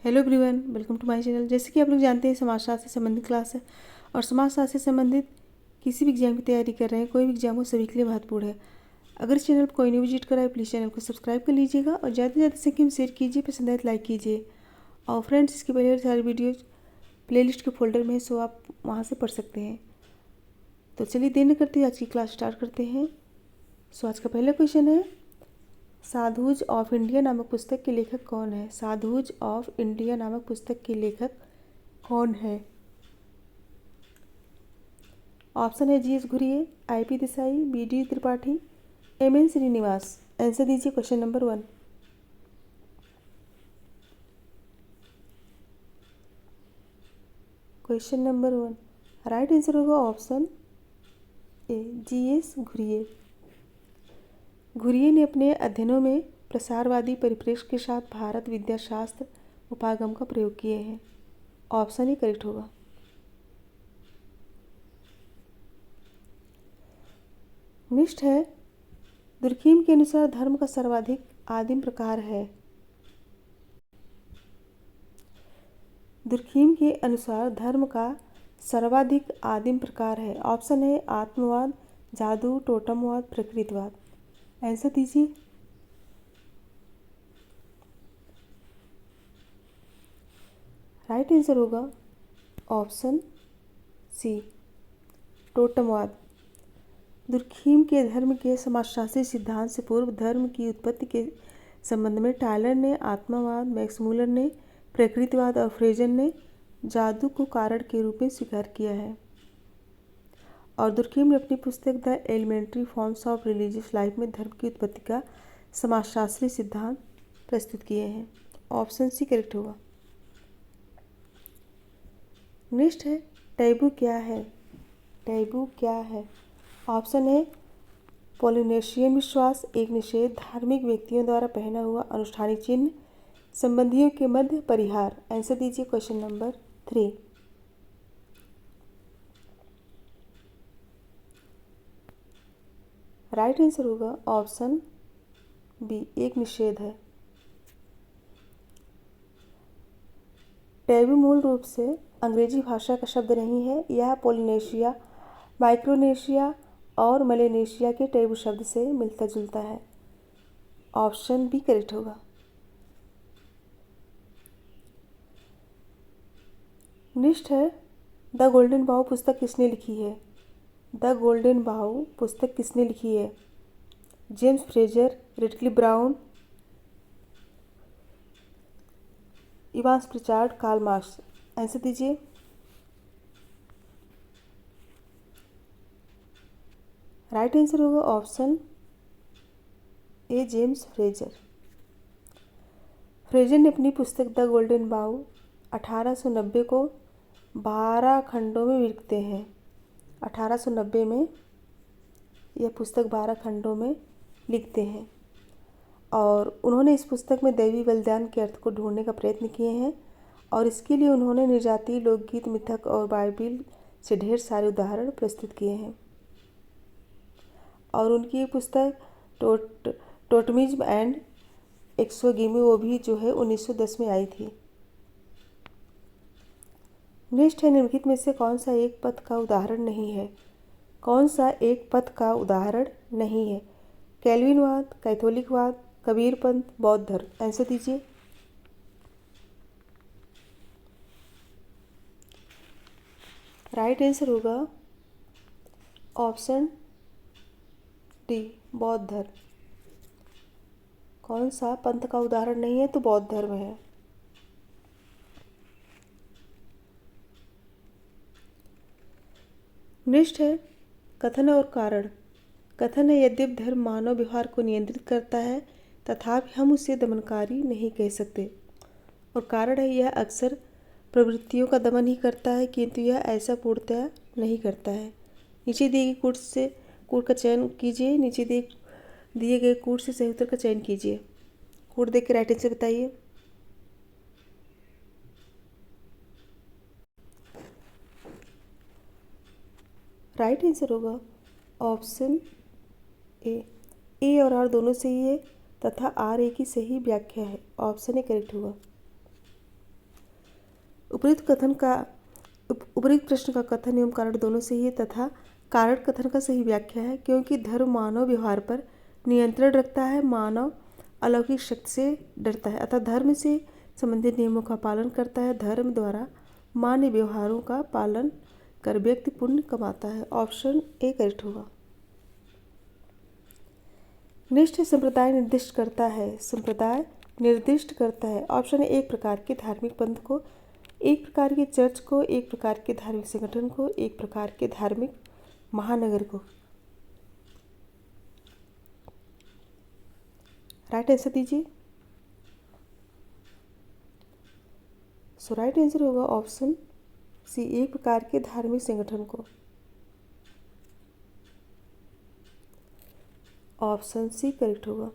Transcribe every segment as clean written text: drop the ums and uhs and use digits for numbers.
Hello everyone, welcome to my channel. जैसे कि आप लोग जानते हैं, समाजशास्त्र से संबंधित क्लास है और समाजशास्त्र से संबंधित किसी भी एग्जाम की तैयारी कर रहे हैं, कोई भी एग्जाम हो, सभी के लिए महत्वपूर्ण है। अगर इस चैनल पर कोई नहीं विजिट करा है, प्लीज़ चैनल को सब्सक्राइब कर लीजिएगा और ज़्यादा से ज़्यादा सेकंड शेयर कीजिए, पसंद आए तो लाइक कीजिए। और फ्रेंड्स, इसके पहले सारी वीडियोज़ प्लेलिस्ट के फोल्डर में है, सो आप वहाँ से पढ़ सकते हैं। तो चलिए देर न करते हुए आज की क्लास स्टार्ट करते हैं। सो आज का पहला क्वेश्चन है, साधुज ऑफ इंडिया नामक पुस्तक के लेखक कौन है? साधुज ऑफ इंडिया नामक पुस्तक के लेखक कौन है? ऑप्शन है G S Ghurye, I P Desai, B D Tripathi, M N Srinivas. Answer दीजिए क्वेश्चन नंबर 1। क्वेश्चन नंबर 1 राइट आंसर होगा option A G S Ghurye. Ghurye ने अपने अध्ययनों में प्रसारवादी परिप्रेक्ष्य के साथ भारत विद्याशास्त्र उपागम का प्रयोग किए हैं। ऑप्शन ही करेक्ट होगा। नेक्स्ट है, दुर्खीम के अनुसार धर्म का सर्वाधिक आदिम प्रकार है। दुर्खीम के अनुसार धर्म का सर्वाधिक आदिम प्रकार है। ऑप्शन है आत्मवाद, जादू, टोटमवाद, प्रकृतिवाद। आंसर दीजिए। राइट आंसर होगा ऑप्शन सी, टोटमवाद। दुर्खीम के धर्म के समाजशास्त्री सिद्धांत से पूर्व धर्म की उत्पत्ति के संबंध में टायलर ने आत्मवाद, मैक्स मूलर ने प्रकृतिवाद और फ्रेजन ने जादू को कारण के रूप में स्वीकार किया है। और दुर्खीम ने अपनी पुस्तक the elementary forms of religious life में धर्म की उत्पत्ति का समाजशास्त्री सिद्धांत प्रस्तुत किए हैं। ऑप्शन सी करेक्ट होगा। नेक्स्ट है, टैबू क्या है? टैबू क्या है? ऑप्शन है पोलिनेशियन विश्वास, एक निषेध, धार्मिक व्यक्तियों द्वारा पहना हुआ अनुष्ठानिक चिन्ह, संबंधियों के मध्य परिहार। आंसर दीजिए क्वेश्चन नंबर 3। राइट आंसर होगा ऑप्शन बी, एक निषेध है। टैबू मूल रूप से अंग्रेजी भाषा का शब्द नहीं है। यह पोलिनेशिया, माइक्रोनेशिया और मलेनेशिया के टैबू शब्द से मिलता जुलता है। ऑप्शन बी करेक्ट होगा। नेक्स्ट है, द गोल्डन बाउ पुस्तक किसने लिखी है? द गोल्डन बाउ पुस्तक किसने लिखी है? जेम्स फ्रेजर, रिटली Brown, Evans Pritchard, Karl Marx. Answer दीजिए। राइट आंसर होगा option A, James Frazer. Frazer ने अपनी पुस्तक द गोल्डन बाउ 1890 को 12 खंडों में लिखते हैं। 1890 में यह पुस्तक 12 खंडों में लिखते हैं और उन्होंने इस पुस्तक में दैवी बलिदान के अर्थ को ढूंढने का प्रयत्न किए हैं और इसके लिए उन्होंने निर्जातीय लोकगीत, मिथक और बाइबिल से ढेर सारे उदाहरण प्रस्तुत किए हैं। और उनकी ये पुस्तक टोटमिज्म एंड एक्सोगिमी, वो भी जो है 1910 में आई थी। नेक्स्ट है, निम्नलिखित में से कौन सा एक पथ का उदाहरण नहीं है? कौन सा एक पथ का उदाहरण नहीं है? कैल्विनवाद, कैथोलिकवाद, कबीरपंथ, बौद्ध धर्म। आंसर दीजिए। राइट आंसर होगा ऑप्शन डी, बौद्ध धर्म। कौन सा पंथ का उदाहरण नहीं है? तो बौद्ध धर्म है। नेक्स्ट है, कथन और कारण। कथन है, यद्यपि धर्म मानव व्यवहार को नियंत्रित करता है तथापि हम उसे दमनकारी नहीं कह सकते। और कारण है, यह अक्सर प्रवृत्तियों का दमन ही करता है किंतु यह ऐसा पूर्णतः नहीं करता है। नीचे दिए गए कूट का चयन कीजिए। नीचे दिए गए कूट से सही उत्तर का चयन कीजिए। कूट देख के राइट आंसर बताइए। राइट आंसर होगा ऑप्शन ए और आर दोनों सही है तथा आर ए की सही व्याख्या है। ऑप्शन ए करेक्ट होगा। उपयुक्त प्रश्न का कथन एवं कारण दोनों सही है तथा कारण कथन का सही व्याख्या है, क्योंकि धर्म मानव व्यवहार पर नियंत्रण रखता है, मानव अलौकिक शक्ति से डरता है अतः धर्म से संबंधित नियमों का पालन करता है। धर्म द्वारा मान्य व्यवहारों का पालन कर व्यक्ति पुण्य कमाता है। ऑप्शन ए करेक्ट होगा। निष्ठ संप्रदाय निर्दिष्ट करता है। संप्रदाय निर्दिष्ट करता है। ऑप्शन ए एक प्रकार के धार्मिक पंथ को, एक प्रकार के चर्च को, एक प्रकार के धार्मिक संगठन को, एक प्रकार के धार्मिक महानगर को। राइट आंसर दीजिए। सो राइट आंसर होगा ऑप्शन सी एक प्रकार के धार्मिक संगठन को। ऑप्शन सी करेक्ट होगा।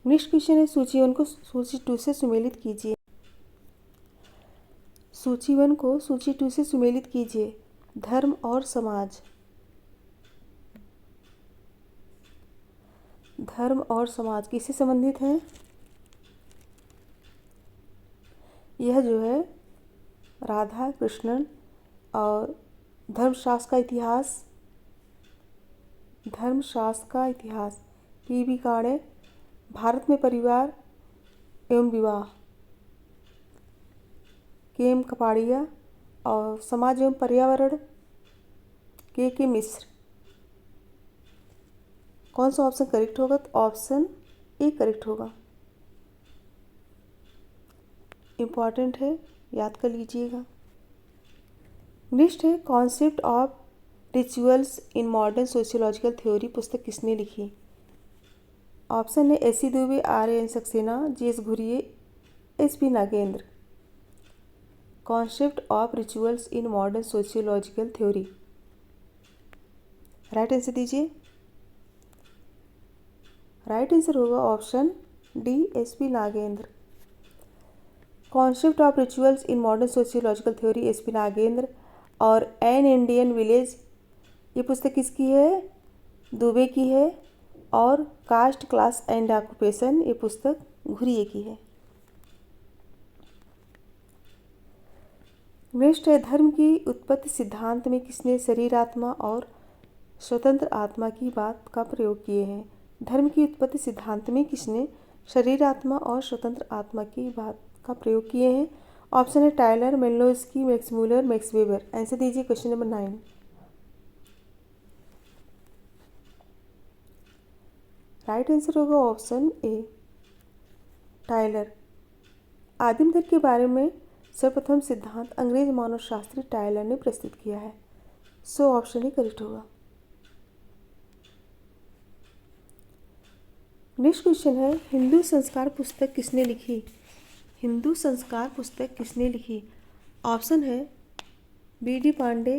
नेक्स्ट क्वेश्चन है सूची 1 को सूची 2 से सुमेलित कीजिए। सूची 1 को सूची 2 से सुमेलित कीजिए। धर्म और समाज। धर्म और समाज किससे संबंधित है? यह जो है राधा कृष्णन और धर्मशास्त्र का इतिहास, धर्मशास्त्र का इतिहास, पी.बी. काणे, भारत में परिवार एवं विवाह, के.एम. कपाड़िया और समाज एवं पर्यावरण, के मिश्र। कौन सा ऑप्शन करेक्ट होगा? तो ऑप्शन ए करेक्ट होगा। इम्पॉर्टेंट है, याद कर लीजिएगा। नेक्स्ट है concept of rituals in modern sociological theory पुस्तक किसने लिखी? ऑप्शन है SC. Dubey, RN. Saxena, GS. Ghurye, SP. Nagendra. Concept of rituals in modern sociological theory. Right answer दीजिए। राइट आंसर होगा option D, SP. Nagendra. Concept of rituals in modern sociological theory, SP. Nagendra. और an Indian village, ये पुस्तक किसकी है? दुबे की है। और कास्ट, क्लास एंड ऑक्यूपेशन, ये पुस्तक घुरिये की है। नेक्स्ट है धर्म की उत्पत्ति सिद्धांत में किसने शरीर आत्मा और स्वतंत्र आत्मा की बात का प्रयोग किए हैं? धर्म की उत्पत्ति सिद्धांत में किसने शरीर आत्मा और स्वतंत्र आत्मा की बात का प्रयोग किए हैं? ऑप्शन है Tylor, Malinowski, Max Muller, Max Weber. Answer दीजिए क्वेश्चन नंबर 9। राइट आंसर होगा ऑप्शन ए, टायलर। आदिम धर्म के बारे में सर्वप्रथम सिद्धांत अंग्रेज मानवशास्त्री टायलर ने प्रस्तुत किया है। सो ऑप्शन ही करेक्ट होगा। नेक्स्ट क्वेश्चन है हिंदू संस्कार पुस्तक किसने लिखी? हिंदू संस्कार पुस्तक किसने लिखी? ऑप्शन है B D. Pandey,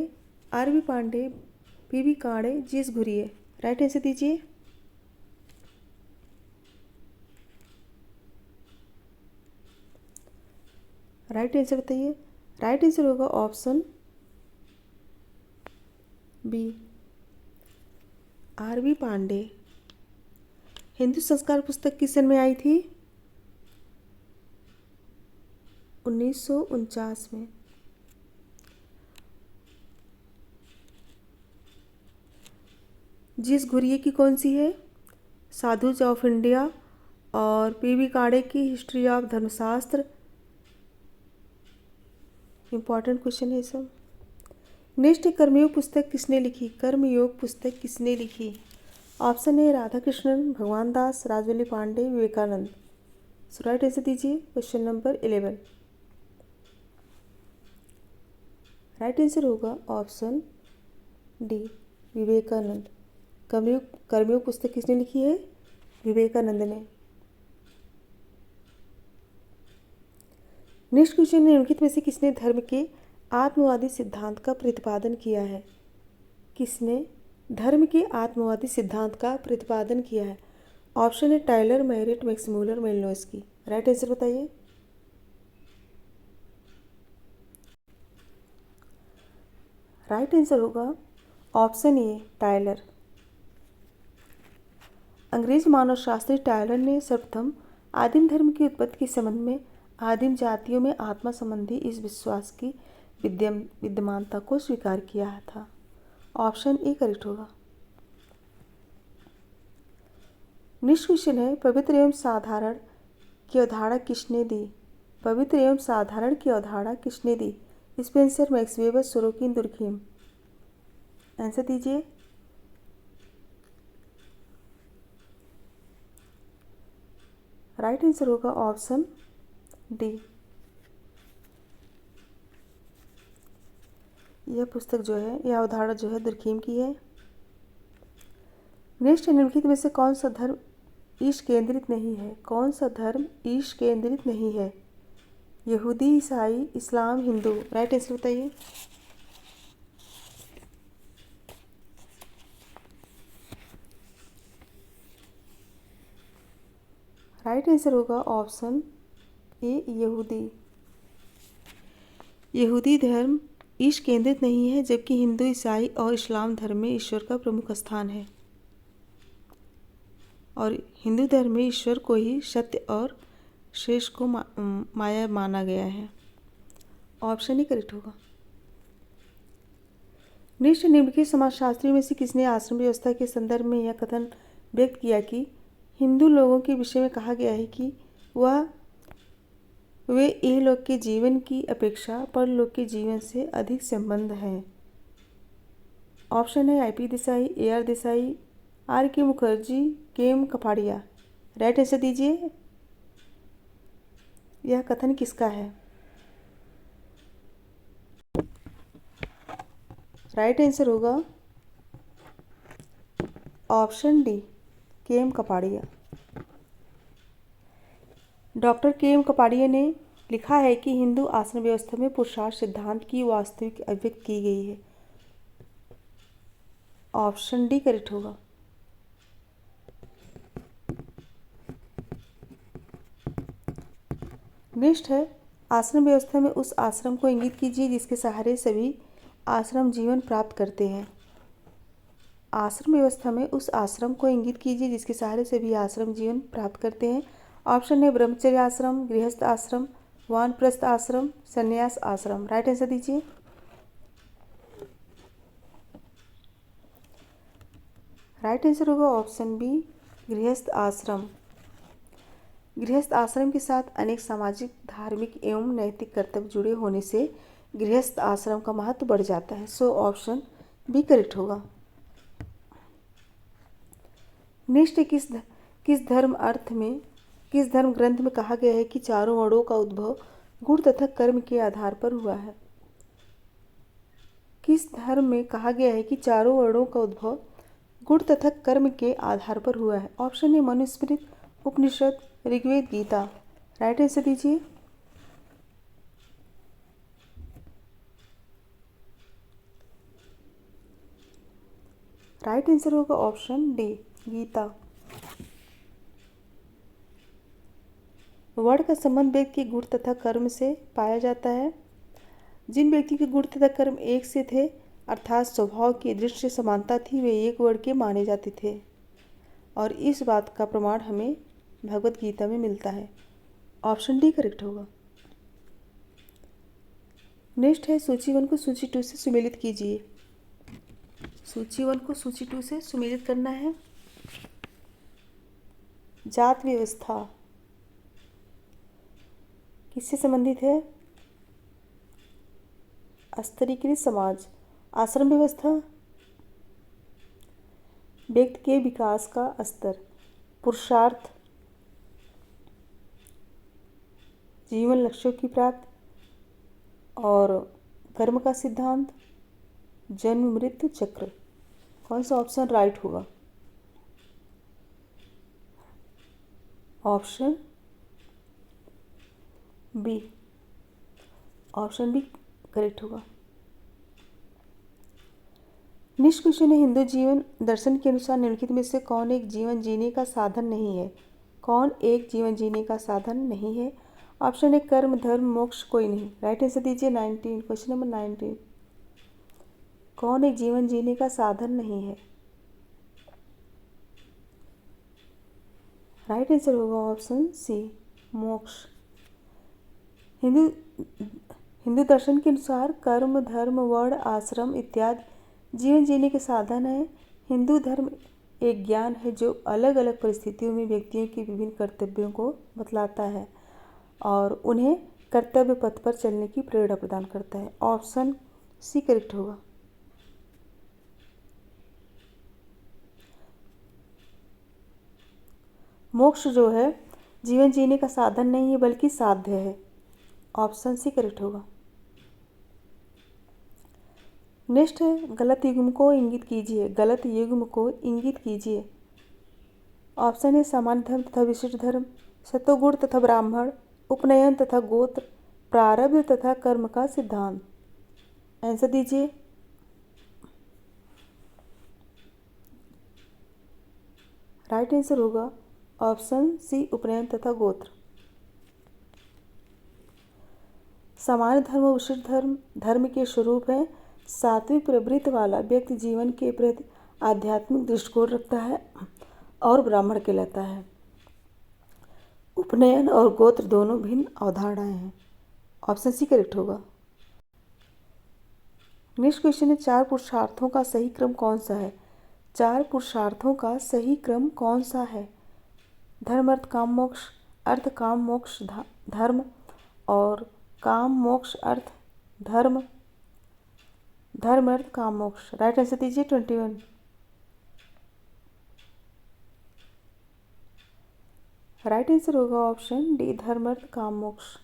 R B. Pandey, P B. Kane, G S. Ghurye. Right answer दीजिए। राइट आंसर बताइए। राइट आंसर होगा option B, R B. Pandey. Hindu Sanskar पुस्तक किस सन में आई थी? 1949 में। जी.एस. घुरिये की कौन सी है? Sadhus of India. और पी.बी. काणे की हिस्ट्री ऑफ धर्मशास्त्र। इम्पॉर्टेंट क्वेश्चन है सब। नेक्स्ट कर्मयोग पुस्तक किसने लिखी? कर्मयोग पुस्तक किसने लिखी? ऑप्शन है राधा कृष्णन, भगवान दास, राजवल्ली पांडे, विवेकानंद। सो राइट आंसर दीजिए क्वेश्चन नंबर 11। राइट आंसर होगा ऑप्शन डी, विवेकानंद। कर्मयोग पुस्तक किसने लिखी है? विवेकानंद ने। नेक्स्ट क्वेश्चन है निम्नलिखित में से किसने धर्म के आत्मवादी सिद्धांत का प्रतिपादन किया है? किसने धर्म के आत्मवादी सिद्धांत का प्रतिपादन किया है? ऑप्शन है Tylor, Marett, Max Muller, Malinowski. Right answer बताइए। राइट आंसर होगा ऑप्शन ए, टायलर। अंग्रेज मानवशास्त्री टायलर ने सर्वप्रथम आदिम धर्म की उत्पत्ति के संबंध में आदिम जातियों में आत्मा संबंधी इस विश्वास की विद्यमानता को स्वीकार किया था। ऑप्शन ए करेक्ट होगा। नेक्स्ट क्वेश्चन है, पवित्र एवं साधारण की अवधारणा किसने दी? पवित्र एवं साधारण की अवधारणा किसने दी? Spencer, Max Weber, Sorokin, Durkheim. Answer दीजिए। राइट आंसर होगा ऑप्शन डी। यह पुस्तक जो है, यह अवधारणा जो है दुर्खीम की है। नेक्स्ट, निम्नलिखित में से कौन सा धर्म ईश केंद्रित नहीं है? कौन सा धर्म ईश केंद्रित नहीं है? यहूदी, ईसाई, इस्लाम, हिंदू। राइट आंसर बताइए। राइट आंसर होगा ऑप्शन ए यहूदी। यहूदी धर्म ईश केंद्रित नहीं है, जबकि हिंदू, ईसाई और इस्लाम धर्म में ईश्वर का प्रमुख स्थान है। और हिंदू धर्म में ईश्वर को ही सत्य और श्रेष्ठ को माया माना गया है। ऑप्शन ही करेक्ट होगा। नेक्स्ट, निम्नलिखित समाजशास्त्रियों में से किसने आश्रम व्यवस्था के संदर्भ में यह कथन व्यक्त किया कि हिंदू लोगों के विषय में कहा गया है कि वे इहलोक के जीवन की अपेक्षा परलोक के जीवन से अधिक संबंध है? ऑप्शन है I P. Desai, A R. Desai, R K. Mukherjee, K M. Kapadia. Right answer दीजिए। यह कथन किसका है? राइट आंसर होगा option D, K M. Kapadia. Doctor K M. Kapadia ने लिखा है कि हिंदू आश्रम व्यवस्था में पुरुषार्थ सिद्धांत की वास्तविक अभिव्यक्ति की गई है। ऑप्शन डी करेक्ट होगा। नेक्स्ट है, आश्रम व्यवस्था में उस आश्रम को इंगित कीजिए जिसके सहारे सभी आश्रम जीवन प्राप्त करते हैं। आश्रम व्यवस्था में उस आश्रम को इंगित कीजिए जिसके सहारे सभी आश्रम जीवन प्राप्त करते हैं। ऑप्शन है ब्रह्मचर्य आश्रम, गृहस्थ आश्रम, वानप्रस्थ आश्रम, संन्यास आश्रम। राइट आंसर दीजिए। राइट आंसर होगा ऑप्शन बी, गृहस्थ आश्रम। गृहस्थ आश्रम के साथ अनेक सामाजिक, धार्मिक एवं नैतिक कर्तव्य जुड़े होने से गृहस्थ आश्रम का महत्व बढ़ जाता है। सो ऑप्शन बी करेक्ट होगा। नेक्स्ट, किस धर्म ग्रंथ में कहा गया है कि चारों वर्णों का उद्भव गुण तथा कर्म के आधार पर हुआ है? किस धर्म में कहा गया है कि चारों वर्णों का उद्भव गुण तथा कर्म के आधार पर हुआ है? ऑप्शन है मनुस्मृति, उपनिषद, ऋग्वेद, गीता। राइट आंसर दीजिए। राइट आंसर होगा ऑप्शन डी, गीता। वर्ण का संबंध व्यक्ति के गुण तथा कर्म से पाया जाता है। जिन व्यक्ति के गुण तथा कर्म एक से थे, अर्थात स्वभाव की दृष्टि से समानता थी, वे एक वर्ण के माने जाते थे। और इस बात का प्रमाण हमें भगवत गीता में मिलता है। ऑप्शन डी करेक्ट होगा। नेक्स्ट है, सूची 1 को सूची 2 से सुमेलित कीजिए। सूची 1 को सूची 2 से सुमेलित करना है। जात व्यवस्था किससे संबंधित है? स्तरीकृत समाज। आश्रम व्यवस्था व्यक्ति के विकास का स्तर। पुरुषार्थ जीवन लक्ष्यों की प्राप्ति। और कर्म का सिद्धांत जन्म मृत्यु चक्र। कौन सा ऑप्शन राइट होगा? Option B. Option B correct होगा। नेक्स्ट क्वेश्चन है, हिंदू जीवन दर्शन के अनुसार निम्नलिखित में से कौन एक जीवन जीने का साधन नहीं है? कौन एक जीवन जीने का साधन नहीं है? ऑप्शन है कर्म, धर्म, मोक्ष, कोई नहीं। राइट आंसर दीजिए। 19, क्वेश्चन नंबर 19। कौन एक जीवन जीने का साधन नहीं है? राइट आंसर होगा ऑप्शन सी मोक्ष। हिंदू हिंदू दर्शन के अनुसार कर्म, धर्म, वर्ण, आश्रम इत्यादि जीवन जीने के साधन हैं। हिंदू धर्म एक ज्ञान है जो अलग अलग परिस्थितियों में व्यक्तियों के विभिन्न कर्तव्यों को बतलाता है और उन्हें कर्तव्य पथ पर चलने की प्रेरणा प्रदान करता है। ऑप्शन सी करेक्ट होगा। मोक्ष जो है जीवन जीने का साधन नहीं है बल्कि साध्य है। ऑप्शन सी करेक्ट होगा। नेक्स्ट है गलत युग्म को इंगित कीजिए। गलत युग्म को इंगित कीजिए। ऑप्शन है सामान्य धर्म तथा विशिष्ट धर्म, सतोगुण तथा ब्राह्मण, उपनयन तथा गोत्र, प्रारब्ध तथा कर्म का सिद्धांत। आंसर दीजिए। राइट आंसर होगा ऑप्शन सी उपनयन तथा गोत्र। सामान्य धर्म और विशिष्ट धर्म धर्म के स्वरूप है। सात्विक प्रवृत्ति वाला व्यक्ति जीवन के प्रति आध्यात्मिक दृष्टिकोण रखता है और ब्राह्मण कहलाता है। उपनयन और गोत्र दोनों भिन्न अवधारणाएं हैं। ऑप्शन सी करेक्ट होगा। नेक्स्ट क्वेश्चन है चार पुरुषार्थों का सही क्रम कौन सा है। चार पुरुषार्थों का सही क्रम कौन सा है। धर्म अर्थ काम मोक्ष, अर्थ काम मोक्ष धर्म और काम मोक्ष अर्थ धर्म, धर्म अर्थ काम मोक्ष। राइट आंसर दीजिए 21। राइट आंसर होगा ऑप्शन डी धर्म अर्थ काम मोक्ष।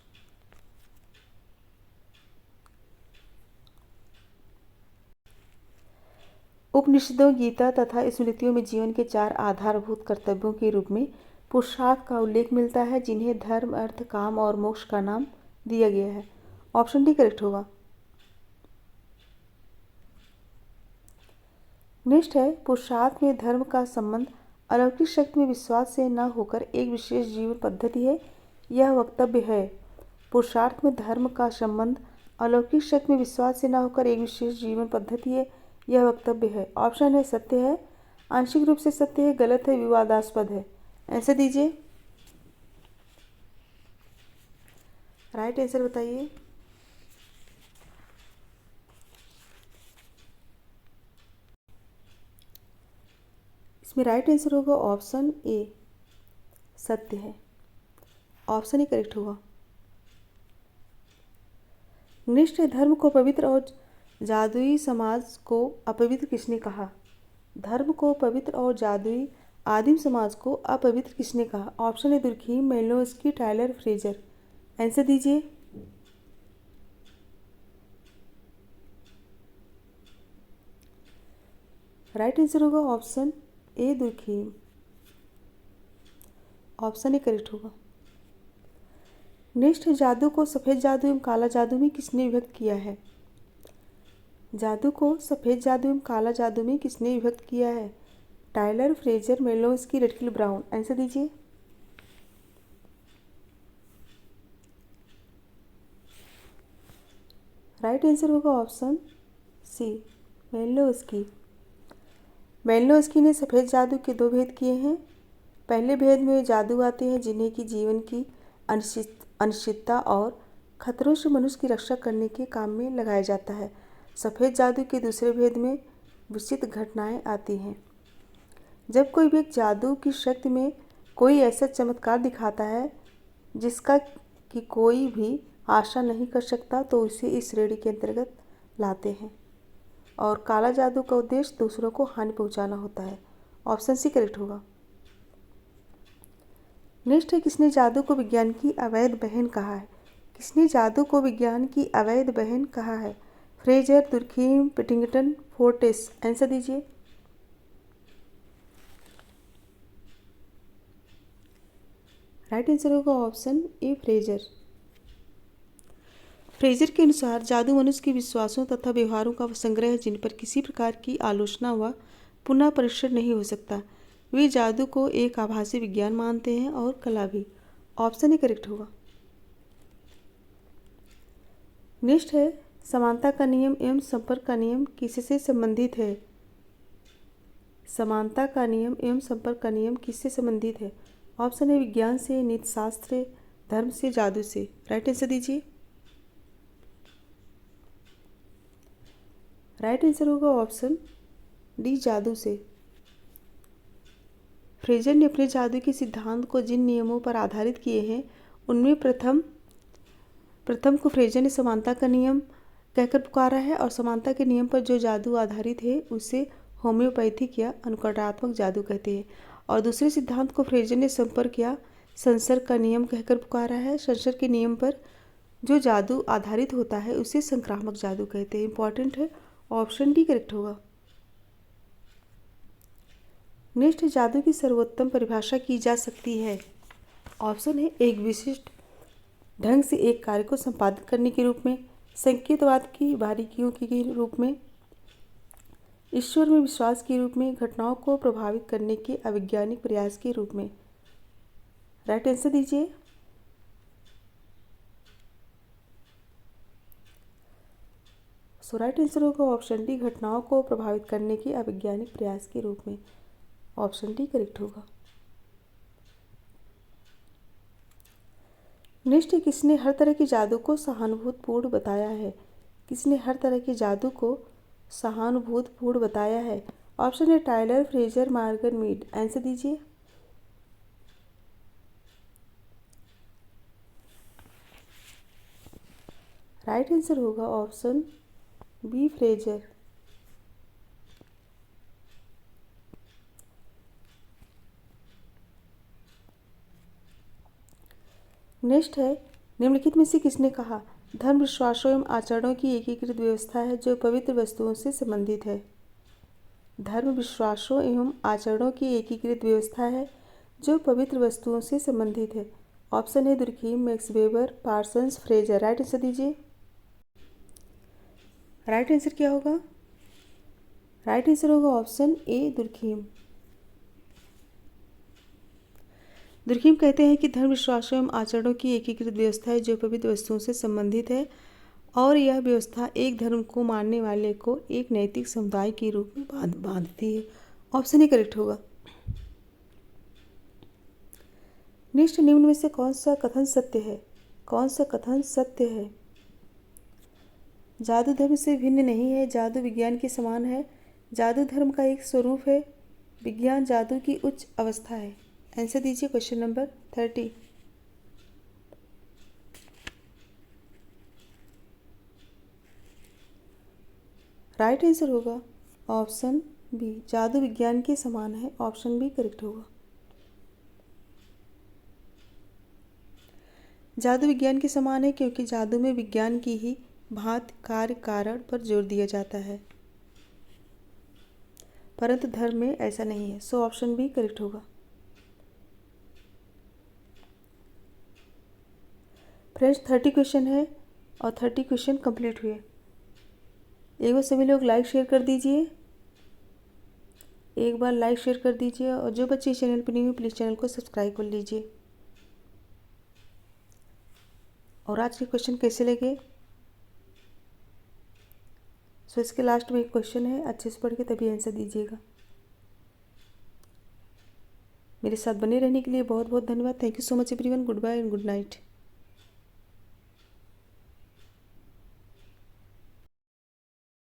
उपनिषदों, गीता तथा स्मृतियों में जीवन के चार आधारभूत कर्तव्यों के रूप में पुरुषार्थ का उल्लेख मिलता है जिन्हें धर्म, अर्थ, काम और मोक्ष का नाम दिया गया है। ऑप्शन डी करेक्ट होगा। नेक्स्ट है पुरुषार्थ में धर्म का संबंध अलौकिक शक्ति में विश्वास से न होकर एक विशेष जीवन पद्धति है। यह वक्तव्य है। पुरुषार्थ में धर्म का संबंध अलौकिक शक्ति में विश्वास से न होकर एक विशेष जीवन पद्धति है। यह वक्तव्य है। ऑप्शन है सत्य है, आंशिक रूप से सत्य है, गलत है, विवादास्पद है। आंसर दीजिए। राइट आंसर बताइए। इसमें राइट आंसर होगा ऑप्शन ए सत्य है। ऑप्शन ए करेक्ट होगा। नेक्स्ट है धर्म को पवित्र और जादुई समाज को अपवित्र किसने कहा। धर्म को पवित्र और जादुई आदिम समाज को अपवित्र किसने कहा। ऑप्शन है दुर्खीम, मेलिनोव्स्की, टायलर, फ्रेजर। आंसर दीजिए। राइट आंसर होगा option A Durkheim. Option A correct होगा। नेक्स्ट है जादू को सफ़ेद जादू एवं काला जादू में किसने विभक्त किया है। जादू को सफ़ेद जादू एवं काला जादू में किसने विभक्त किया है। Tylor, Frazer, Malinowski, Radcliffe Brown. Answer दीजिए। राइट आंसर होगा ऑप्शन सी मेलिनोव्स्की। मेलिनोव्स्की ने सफ़ेद जादू के दो भेद किए हैं। पहले भेद में वे जादू आते हैं जिन्हें कि जीवन की अनिश्चितता और खतरों से मनुष्य की रक्षा करने के काम में लगाया जाता है। सफ़ेद जादू के दूसरे भेद में विचित्र घटनाएं आती हैं। जब कोई व्यक्ति जादू की शक्ति में कोई ऐसा चमत्कार दिखाता है जिसका कि कोई भी आशा नहीं कर सकता तो उसे इस श्रेणी के अंतर्गत लाते हैं। और काला जादू का उद्देश्य दूसरों को हानि पहुंचाना होता है। ऑप्शन सी करेक्ट होगा। नेक्स्ट है किसने जादू को विज्ञान की अवैध बहन कहा है। किसने जादू को विज्ञान की अवैध बहन कहा है। फ्रेजर, दुर्खीम, पिटिंगटन, फोर्टिस। आंसर दीजिए। राइट आंसर होगा ऑप्शन ए फ्रेजर। फ्रेजर के अनुसार जादू मनुष्य के विश्वासों तथा व्यवहारों का संग्रह है जिन पर किसी प्रकार की आलोचना व पुनः परीक्षण नहीं हो सकता। वे जादू को एक आभासी विज्ञान मानते हैं और कला भी। ऑप्शन ए करेक्ट होगा। नेक्स्ट है समानता का नियम एवं संपर्क का नियम किससे संबंधित है। समानता का नियम एवं संपर्क का नियम किससे संबंधित है। ऑप्शन है विज्ञान से, नीतिशास्त्र, धर्म से, जादू से। राइट आंसर दीजिए। राइट आंसर होगा ऑप्शन डी, जादू से। फ्रेजर ने अपने जादू के सिद्धांत को जिन नियमों पर आधारित किए हैं उनमें प्रथम को फ्रेजर ने समानता का नियम कहकर पुकारा है, और समानता के नियम पर जो जादू आधारित है उसे होम्योपैथिक या अनुकरणात्मक जादू कहते हैं। और दूसरे सिद्धांत को फ्रेजर ने संपर्क या संसर्ग का नियम कहकर पुकारा है। संसर्ग के नियम पर जो जादू आधारित होता है उसे संक्रामक जादू कहते हैं। इंपॉर्टेंट है, ऑप्शन डी करेक्ट होगा। नेक्स्ट, जादू की सर्वोत्तम परिभाषा की जा सकती है। ऑप्शन है एक विशिष्ट ढंग से एक कार्य को संपादित करने के रूप में, संकेतवाद की बारीकियों के रूप में, ईश्वर में विश्वास के रूप में, घटनाओं को प्रभावित करने के अवैज्ञानिक प्रयास के रूप में। राइट आंसर दीजिए। सो राइट आंसर होगा ऑप्शन डी, घटनाओं को प्रभावित करने के अवैज्ञानिक प्रयास के रूप में। ऑप्शन डी करेक्ट होगा। नेक्स्ट, किसने हर तरह के जादू को सहानुभूतिपूर्ण बताया है? किसने हर तरह के जादू को सहानुभूतिपूर्ण बताया है? ऑप्शन है Tylor, Frazer, Morgan Mead. Answer दीजिए। राइट आंसर होगा ऑप्शन बी, फ्रेजर। नेक्स्ट है, निम्नलिखित में से किसने कहा धर्म विश्वासों एवं आचरणों की एकीकृत व्यवस्था है जो पवित्र वस्तुओं से संबंधित है? धर्म विश्वासों एवं आचरणों की एकीकृत व्यवस्था है जो पवित्र वस्तुओं से संबंधित है। ऑप्शन है Durkheim, max weber, Parsons, Fraser. Right answer दीजिए। राइट आंसर क्या होगा? राइट आंसर होगा ऑप्शन ए, दुर्खीम। दुर्खीम कहते हैं कि धर्म विश्वासों एवं आचरणों की एकीकृत व्यवस्था है जो पवित्र वस्तुओं से संबंधित है, और यह व्यवस्था एक धर्म को मानने वाले को एक नैतिक समुदाय के रूप में बांधती है। ऑप्शन ही करेक्ट होगा। नेक्स्ट, निम्न में से कौन सा कथन सत्य है? कौन सा कथन सत्य है? जादू धर्म से भिन्न नहीं है, जादू विज्ञान के समान है, जादू धर्म का एक स्वरूप है, विज्ञान जादू की उच्च अवस्था है। आंसर दीजिए क्वेश्चन नंबर 30। राइट आंसर होगा ऑप्शन बी, जादू विज्ञान के समान है। ऑप्शन बी करेक्ट होगा। जादू विज्ञान के समान है क्योंकि जादू में विज्ञान की ही भांति कार्य कारण पर जोर दिया जाता है, परंतु धर्म में ऐसा नहीं है। सो ऑप्शन बी करेक्ट होगा। फ्रेंड्स, 30 क्वेश्चन है और 30 क्वेश्चन कंप्लीट हुए। एक बार सभी लोग लाइक शेयर कर दीजिए, एक बार लाइक शेयर कर दीजिए, और जो बच्चे चैनल पर नहीं हुए प्लीज़ चैनल को सब्सक्राइब कर लीजिए। और आज के क्वेश्चन कैसे लगे? सो इसके लास्ट में एक क्वेश्चन है, अच्छे से पढ़ के तभी आंसर दीजिएगा। मेरे साथ बने रहने के लिए बहुत बहुत धन्यवाद। Thank you so much everyone. Goodbye and good night.